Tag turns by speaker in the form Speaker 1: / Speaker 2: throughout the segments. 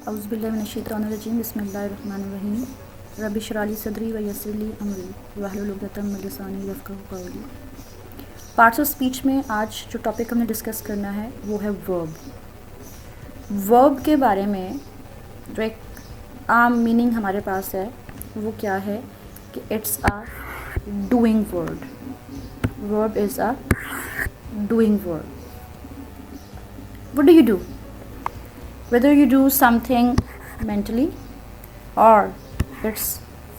Speaker 1: औज़ुबिल्लाहिमिनश्शैतानिर्रजीम बिस्मिल्लाहिर्रहमानिर्रहीम रब्बि इश्रह ली सदरी व यस्सिर ली अमरी वहलुल उक़दतम मिन लिसानी यफ़क़हू क़ौली। पार्ट्स ऑफ स्पीच में आज जो टॉपिक हमने डिस्कस करना है वो है वर्ब। वर्ब के बारे में जो एक आम मीनिंग हमारे पास है वो क्या है कि it's a doing word. Verb is a doing word. What do you do? Whether you do something mentally or it's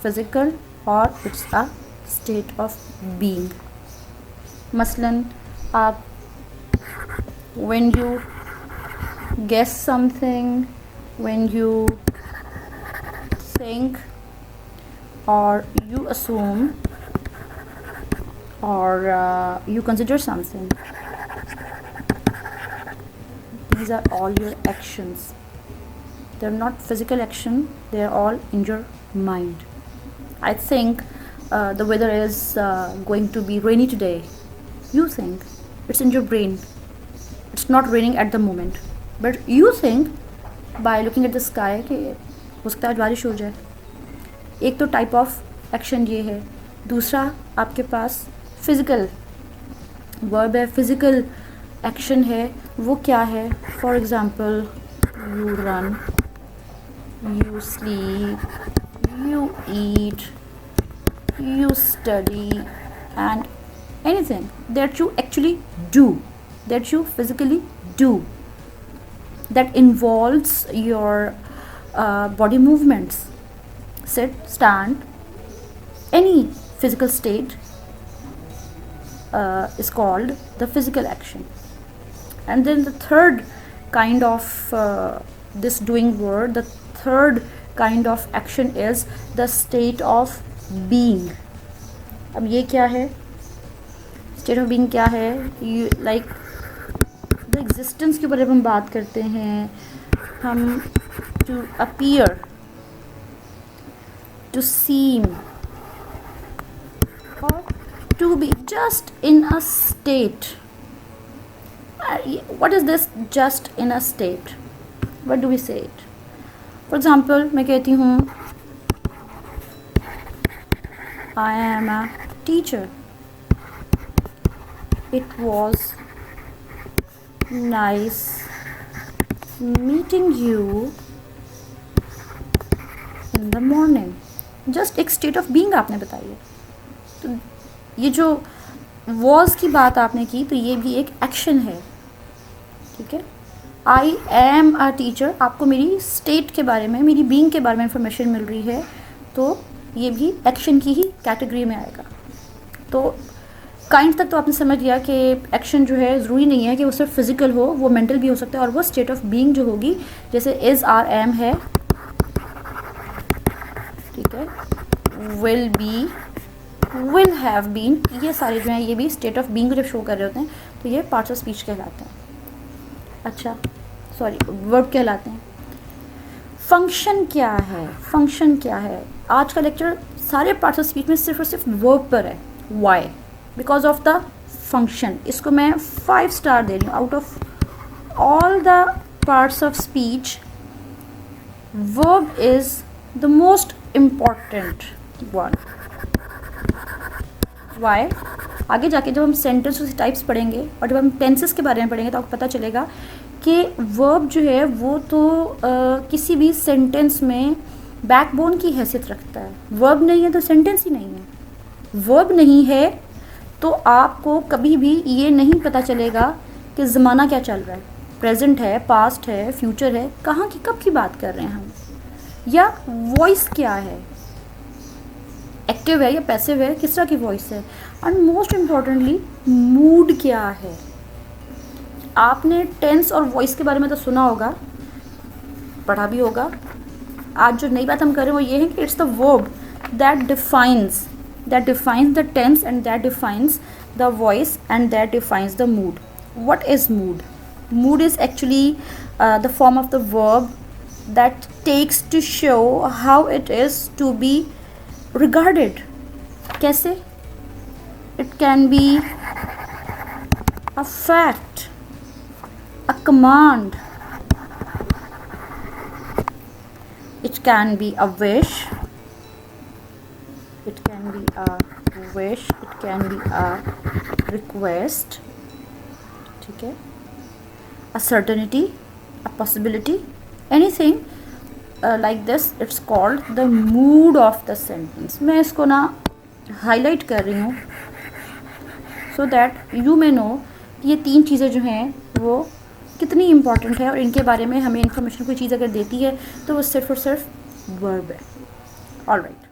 Speaker 1: physical or it's a state of being. मसलन आप when you guess something, when you think or you assume or you consider something, these are all your actions. They're not physical action, they're all in your mind. I think the weather is going to be rainy today. You think it's in your brain. It's not raining at the moment, but you think by looking at the sky कि हो सकता है बारिश हो जाए। एक तो type of action ये है। दूसरा आपके पास फिजिकल वर्ब है, फिजिकल एक्शन है। वो क्या है? For example you run, you sleep, you eat, you study, and anything that you actually do, that you physically do, that involves your body movements, sit, stand, any physical state is called the physical action. And then the third kind of this doing word, the third kind of action is the state of being. अब ये क्या है? State of being क्या है? You like the existence के बारे में हम बात करते हैं। हम to appear, to seem, or to be just in a state. What is this just in a state? What do we say it? For example, मैं कहती हूँ I am a teacher. It was nice meeting you in the morning. Just एक state of being आपने बताई है। तो ये जो was की बात आपने की तो ये भी एक action है, ठीक है। आई एम अ टीचर, आपको मेरी स्टेट के बारे में, मेरी बीइंग के बारे में इंफॉर्मेशन मिल रही है, तो ये भी एक्शन की ही कैटेगरी में आएगा। तो काइंड तक तो आपने समझ लिया कि एक्शन जो है ज़रूरी नहीं है कि वो सिर्फ फिजिकल हो, वो मेंटल भी हो सकता है। और वो स्टेट ऑफ बीइंग जो होगी, जैसे इज़, आर, एम है, ठीक है, will be, will have been, ये सारे जो हैं ये भी स्टेट ऑफ बीइंग को जब शो कर रहे होते हैं तो ये पार्ट्स ऑफ स्पीच कहलाते हैं। अच्छा सॉरी, वर्ब कहलाते हैं। फंक्शन क्या है? फंक्शन क्या है? आज का लेक्चर सारे पार्ट्स ऑफ स्पीच में सिर्फ और सिर्फ वर्ब पर है। Why? Because of the function. इसको मैं 5 स्टार दे रही हूँ। Out of all the parts of speech verb is the most important one. Why? आगे जाके जब हम सेंटेंस के टाइप्स पढ़ेंगे और जब हम टेंसेस के बारे में पढ़ेंगे तो आपको पता चलेगा कि वर्ब जो है वो तो किसी भी सेंटेंस में बैकबोन की हैसियत रखता है। वर्ब नहीं है तो सेंटेंस ही नहीं है। वर्ब नहीं है तो आपको कभी भी ये नहीं पता चलेगा कि ज़माना क्या चल रहा है, प्रेजेंट है, पास्ट है, फ्यूचर है, कहाँ की कब की बात कर रहे हैं हम, या वॉइस क्या है, एक्टिव है या पैसिव है, किस तरह की वॉइस है, एंड मोस्ट इम्पॉर्टेंटली मूड क्या है। आपने टेंस और वॉइस के बारे में तो सुना होगा, पढ़ा भी होगा। आज जो नई बात हम कर रहे हैं वो ये है कि it's the verb that defines the tense and that defines the voice and that defines the mood. What is mood? Mood is actually the form of the verb that takes to show how it is to be regarded. कैसे? It can be a fact, a command, it can be a wish, it can be a wish, it can be a request, ठीक है, a certainty, a possibility, anything like this, it's called the mood of the sentence. मैं इसको ना highlight कर रही हूँ so that you may know कि ये तीन चीज़ें जो हैं वो कितनी इम्पॉर्टेंट है और इनके बारे में हमें इंफॉर्मेशन कोई चीज़ अगर देती है तो वो सिर्फ और सिर्फ वर्ब है. ऑलराइट.